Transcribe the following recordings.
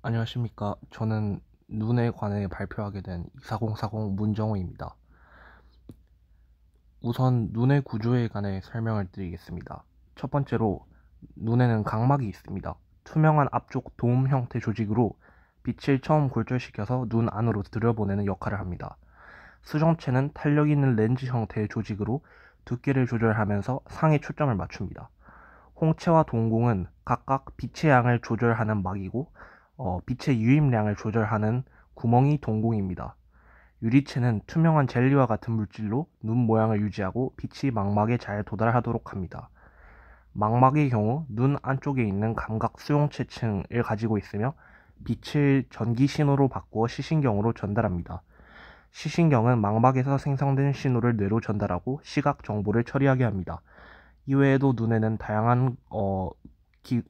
안녕하십니까. 저는 눈에 관해 발표하게 된 24040 문정호입니다. 우선 눈의 구조에 관해 설명을 드리겠습니다. 첫 번째로 눈에는 각막이 있습니다. 투명한 앞쪽 돔 형태 조직으로 빛을 처음 골절시켜서 눈 안으로 들여보내는 역할을 합니다. 수정체는 탄력 있는 렌즈 형태의 조직으로 두께를 조절하면서 상에 초점을 맞춥니다. 홍채와 동공은 각각 빛의 양을 조절하는 막이고 빛의 유입량을 조절하는 구멍이 동공입니다. 유리체는 투명한 젤리와 같은 물질로 눈 모양을 유지하고 빛이 망막에 잘 도달하도록 합니다. 망막의 경우 눈 안쪽에 있는 감각 수용체층을 가지고 있으며 빛을 전기 신호로 바꾸어 시신경으로 전달합니다. 시신경은 망막에서 생성된 신호를 뇌로 전달하고 시각 정보를 처리하게 합니다. 이외에도 눈에는 다양한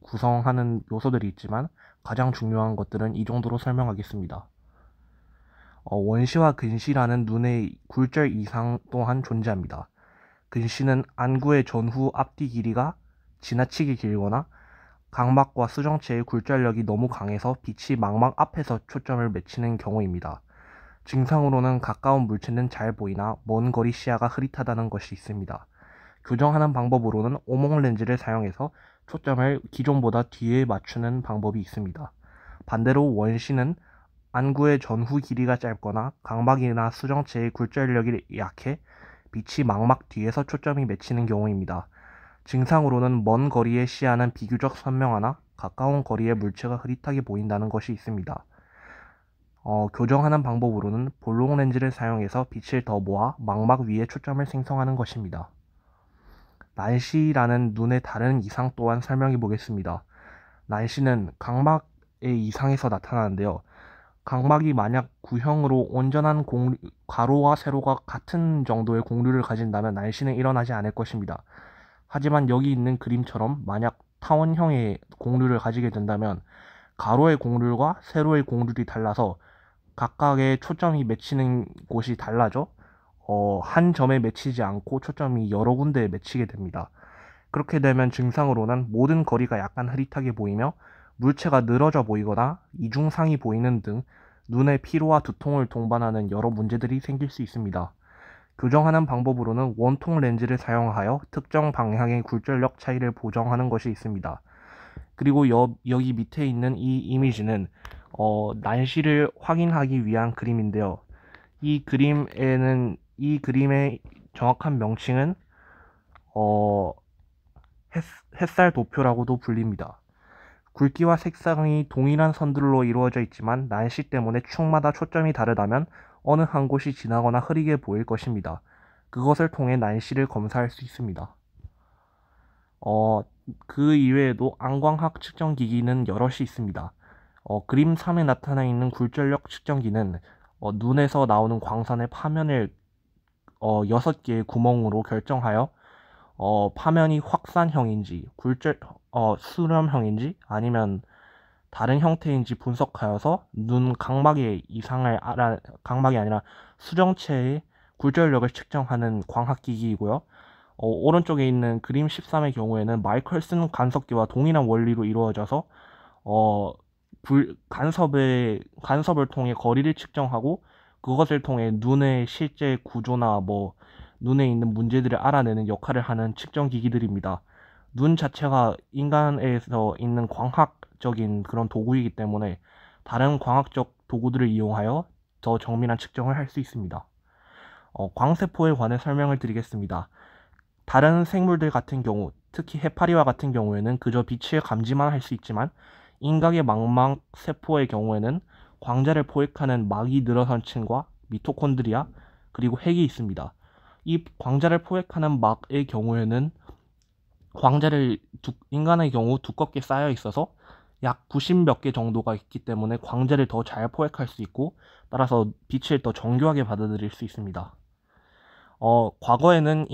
구성하는 요소들이 있지만 가장 중요한 것들은 이 정도로 설명하겠습니다. 원시와 근시라는 눈의 굴절 이상 또한 존재합니다. 근시는 안구의 전후 앞뒤 길이가 지나치게 길거나 각막과 수정체의 굴절력이 너무 강해서 빛이 망막 앞에서 초점을 맺히는 경우입니다. 증상으로는 가까운 물체는 잘 보이나 먼 거리 시야가 흐릿하다는 것이 있습니다. 교정하는 방법으로는 오목 렌즈를 사용해서 초점을 기존보다 뒤에 맞추는 방법이 있습니다. 반대로 원시는 안구의 전후 길이가 짧거나 각막이나 수정체의 굴절력이 약해 빛이 망막 뒤에서 초점이 맺히는 경우입니다. 증상으로는 먼 거리의 시야는 비교적 선명하나 가까운 거리의 물체가 흐릿하게 보인다는 것이 있습니다. 교정하는 방법으로는 볼록 렌즈를 사용해서 빛을 더 모아 망막 위에 초점을 생성하는 것입니다. 난시라는 눈의 다른 이상 또한 설명해 보겠습니다. 난시는 각막의 이상에서 나타나는데요. 각막이 만약 구형으로 온전한 가로와 세로가 같은 정도의 공류를 가진다면 난시는 일어나지 않을 것입니다. 하지만 여기 있는 그림처럼 만약 타원형의 공류를 가지게 된다면 가로의 공률과 세로의 공률이 달라서 각각의 초점이 맺히는 곳이 달라져 한 점에 맺히지 않고 초점이 여러 군데에 맺히게 됩니다. 그렇게 되면 증상으로는 모든 거리가 약간 흐릿하게 보이며 물체가 늘어져 보이거나 이중상이 보이는 등 눈의 피로와 두통을 동반하는 여러 문제들이 생길 수 있습니다. 교정하는 방법으로는 원통 렌즈를 사용하여 특정 방향의 굴절력 차이를 보정하는 것이 있습니다. 그리고 여기 밑에 있는 이 이미지는 난시를 확인하기 위한 그림인데요. 이 그림의 정확한 명칭은 어, 햇살 도표라고도 불립니다. 굵기와 색상이 동일한 선들로 이루어져 있지만 난시 때문에 축마다 초점이 다르다면 어느 한 곳이 진하거나 흐리게 보일 것입니다. 그것을 통해 난시를 검사할 수 있습니다. 그 이외에도 안광학 측정기기는 여럿이 있습니다. 그림 3에 나타나 있는 굴절력 측정기는 눈에서 나오는 광선의 파면을 6개의 구멍으로 결정하여 파면이 확산형인지 수렴형인지 아니면 다른 형태인지 분석하여서 눈 각막의 각막이 아니라 수정체의 굴절력을 측정하는 광학기기이고요. 오른쪽에 있는 그림 13의 경우에는 마이클슨 간섭기와 동일한 원리로 이루어져서 간섭을 통해 거리를 측정하고 그것을 통해 눈의 실제 구조나 눈에 있는 문제들을 알아내는 역할을 하는 측정기기들입니다. 눈 자체가 인간에서 있는 광학적인 그런 도구이기 때문에 다른 광학적 도구들을 이용하여 더 정밀한 측정을 할 수 있습니다. 광세포에 관해 설명을 드리겠습니다. 다른 생물들 같은 경우, 특히 해파리와 같은 경우에는 그저 빛을 감지만 할 수 있지만 인각의 망막 세포의 경우에는 광자를 포획하는 막이 늘어선 층과 미토콘드리아 그리고 핵이 있습니다. 이 광자를 포획하는 막의 경우에는 인간의 경우 두껍게 쌓여 있어서 약 90 몇 개 정도가 있기 때문에 광자를 더 잘 포획할 수 있고 따라서 빛을 더 정교하게 받아들일 수 있습니다. 과거에는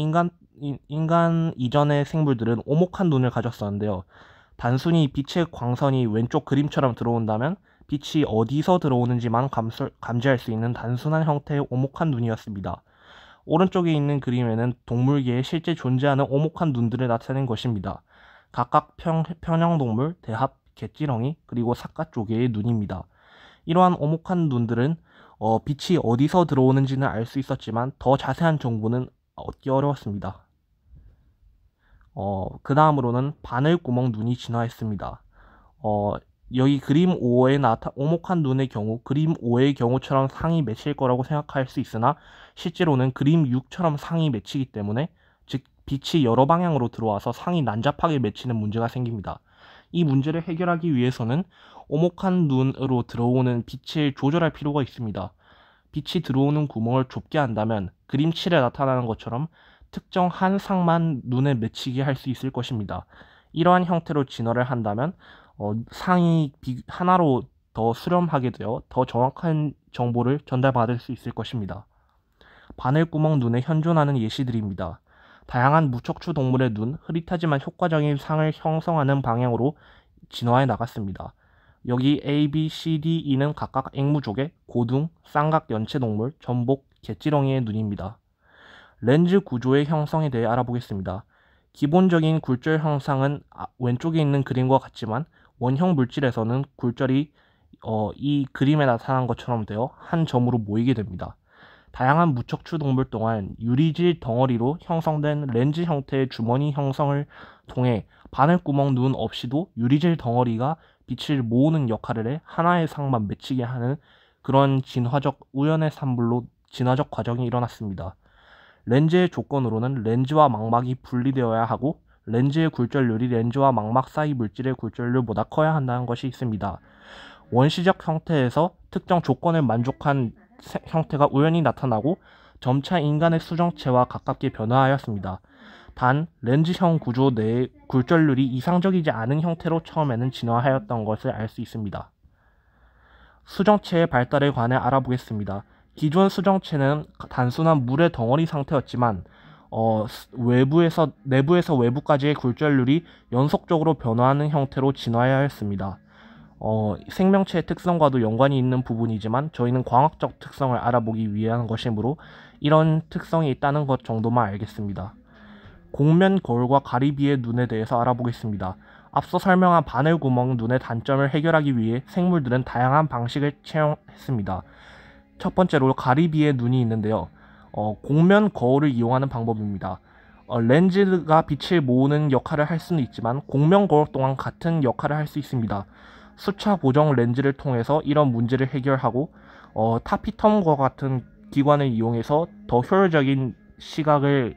인간 이전의 생물들은 오목한 눈을 가졌었는데요. 단순히 빛의 광선이 왼쪽 그림처럼 들어온다면 빛이 어디서 들어오는지만 감지할 수 있는 단순한 형태의 오목한 눈이었습니다. 오른쪽에 있는 그림에는 동물계에 실제 존재하는 오목한 눈들을 나타낸 것입니다. 각각 평형동물, 대합, 갯지렁이, 그리고 삿가 쪽의 눈입니다. 이러한 오목한 눈들은 빛이 어디서 들어오는지는 알 수 있었지만 더 자세한 정보는 얻기 어려웠습니다. 그 다음으로는 바늘구멍 눈이 진화했습니다. 여기 그림 5에 오목한 눈의 경우 그림 5의 경우처럼 상이 맺힐 거라고 생각할 수 있으나 실제로는 그림 6처럼 상이 맺히기 때문에, 즉 빛이 여러 방향으로 들어와서 상이 난잡하게 맺히는 문제가 생깁니다. 이 문제를 해결하기 위해서는 오목한 눈으로 들어오는 빛을 조절할 필요가 있습니다. 빛이 들어오는 구멍을 좁게 한다면 그림 7에 나타나는 것처럼 특정 한 상만 눈에 맺히게 할 수 있을 것입니다. 이러한 형태로 진화를 한다면 상이 하나로 더 수렴하게 되어 더 정확한 정보를 전달받을 수 있을 것입니다. 바늘구멍 눈에 현존하는 예시들입니다. 다양한 무척추 동물의 눈, 흐릿하지만 효과적인 상을 형성하는 방향으로 진화해 나갔습니다. 여기 A, B, C, D, E는 각각 앵무족의 고둥, 쌍각 연체동물, 전복, 갯지렁이의 눈입니다. 렌즈 구조의 형성에 대해 알아보겠습니다. 기본적인 굴절 형상은 왼쪽에 있는 그림과 같지만 원형 물질에서는 굴절이 이 그림에 나타난 것처럼 되어 한 점으로 모이게 됩니다. 다양한 무척추 동물 동안 유리질 덩어리로 형성된 렌즈 형태의 주머니 형성을 통해 바늘구멍 눈 없이도 유리질 덩어리가 빛을 모으는 역할을 해 하나의 상만 맺히게 하는 그런 진화적 우연의 산물로 진화적 과정이 일어났습니다. 렌즈의 조건으로는 렌즈와 망막이 분리되어야 하고 렌즈의 굴절률이 렌즈와 망막 사이 물질의 굴절률보다 커야 한다는 것이 있습니다. 원시적 형태에서 특정 조건을 만족한 형태가 우연히 나타나고 점차 인간의 수정체와 가깝게 변화하였습니다. 단 렌즈형 구조 내의 굴절률이 이상적이지 않은 형태로 처음에는 진화하였던 것을 알 수 있습니다. 수정체의 발달에 관해 알아보겠습니다. 기존 수정체는 단순한 물의 덩어리 상태였지만 내부에서 외부까지의 굴절률이 연속적으로 변화하는 형태로 진화하였습니다. 생명체의 특성과도 연관이 있는 부분이지만 저희는 광학적 특성을 알아보기 위한 것이므로 이런 특성이 있다는 것 정도만 알겠습니다. 곡면 거울과 가리비의 눈에 대해서 알아보겠습니다. 앞서 설명한 바늘구멍 눈의 단점을 해결하기 위해 생물들은 다양한 방식을 채용했습니다. 첫 번째로 가리비의 눈이 있는데요. 곡면 거울을 이용하는 방법입니다. 렌즈가 빛을 모으는 역할을 할 수는 있지만 곡면 거울 또한 같은 역할을 할 수 있습니다. 수차 보정 렌즈를 통해서 이런 문제를 해결하고 타피텀과 같은 기관을 이용해서 더 효율적인 시각을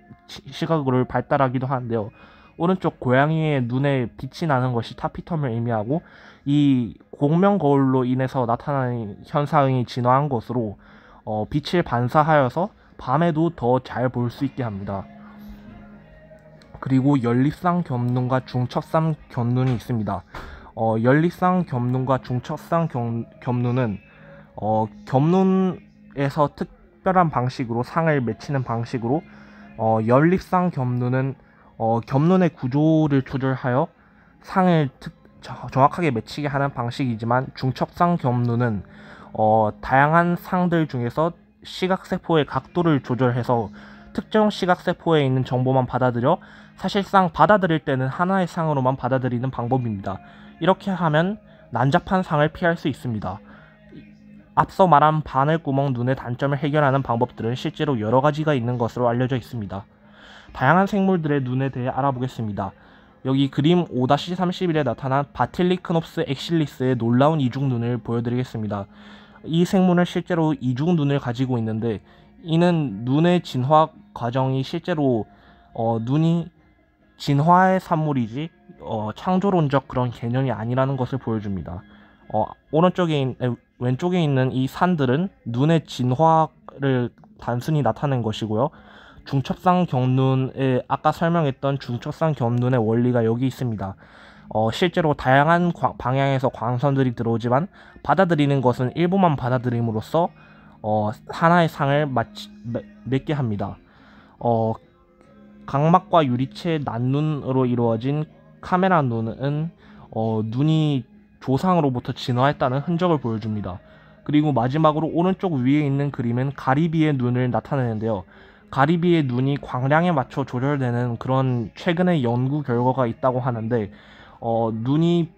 발달하기도 하는데요. 오른쪽 고양이의 눈에 빛이 나는 것이 타피텀을 의미하고 이 곡면 거울로 인해서 나타나는 현상이 진화한 것으로 빛을 반사하여서 밤에도 더 잘 볼 수 있게 합니다. 그리고 연립상 겹눈과 중첩상 겹눈이 있습니다. 연립상 겹눈과 중첩상 겹눈은 겹눈에서 특별한 방식으로 상을 맺히는 방식으로 연립상 겹눈은 겹눈의 구조를 조절하여 상을 정확하게 맺히게 하는 방식이지만 중첩상 겹눈은 다양한 상들 중에서 시각세포의 각도를 조절해서 특정 시각세포에 있는 정보만 받아들여 사실상 받아들일 때는 하나의 상으로만 받아들이는 방법입니다. 이렇게 하면 난잡한 상을 피할 수 있습니다. 앞서 말한 바늘구멍 눈의 단점을 해결하는 방법들은 실제로 여러 가지가 있는 것으로 알려져 있습니다. 다양한 생물들의 눈에 대해 알아보겠습니다. 여기 그림 5-31에 나타난 바틸리크놉스 엑실리스의 놀라운 이중눈을 보여드리겠습니다. 이 생물은 실제로 이중눈을 가지고 있는데 이는 눈의 진화 과정이 실제로 눈이 진화의 산물이지 창조론적 그런 개념이 아니라는 것을 보여줍니다. 왼쪽에 있는 이 산들은 눈의 진화를 단순히 나타낸 것이고요. 중첩상 겹눈에 아까 설명했던 중첩상 겹눈의 원리가 여기 있습니다. 실제로 다양한 방향에서 광선들이 들어오지만 받아들이는 것은 일부만 받아들임으로써 하나의 상을 맺게 합니다. 각막과 유리체 난눈으로 이루어진 카메라 눈은 눈이 조상으로부터 진화했다는 흔적을 보여줍니다. 그리고 마지막으로 오른쪽 위에 있는 그림은 가리비의 눈을 나타내는데요. 가리비의 눈이 광량에 맞춰 조절되는 그런 최근의 연구 결과가 있다고 하는데 눈이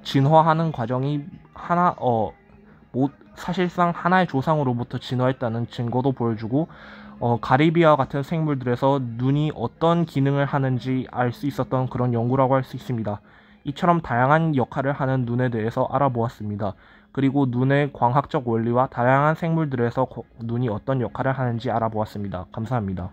진화하는 과정이 사실상 하나의 조상으로부터 진화했다는 증거도 보여주고 가리비와 같은 생물들에서 눈이 어떤 기능을 하는지 알 수 있었던 그런 연구라고 할 수 있습니다. 이처럼 다양한 역할을 하는 눈에 대해서 알아보았습니다. 그리고 눈의 광학적 원리와 다양한 생물들에서 눈이 어떤 역할을 하는지 알아보았습니다. 감사합니다.